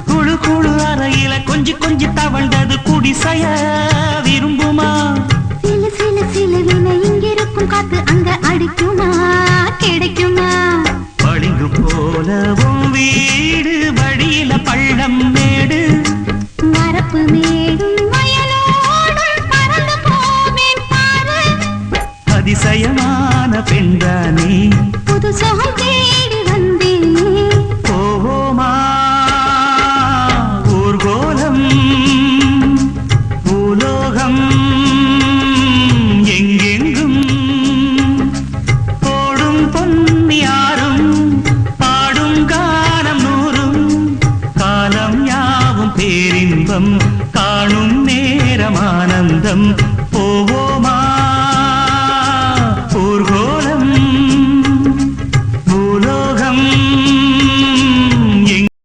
குழு குழு அறையில கொஞ்சி கொஞ்சி தவழ்ந்தது குடிசைய விரும்புமா? சில சில சிலவின இங்கிருக்கும் காத்து அங்க அடிக்குமா கிடைக்குமா? பளிங்கு போலவும் வீடு வழியில பள்ளம் மேடு மரப்பு மேடும் வயலோடும் பறந்து போவேன் பாரு. அதிசயமான பெண்தானே புது சுகம் தேடி வந்தேனே. போவோமா ஊர்கோலம் பூலோகம் எங்கெங்கும் போடும் பொன்னியாரும் பாடும் கானம் நூறும் காலம் யாவும் பேரின்பம் காணும் நேரம் ஆனந்தம். போவோம்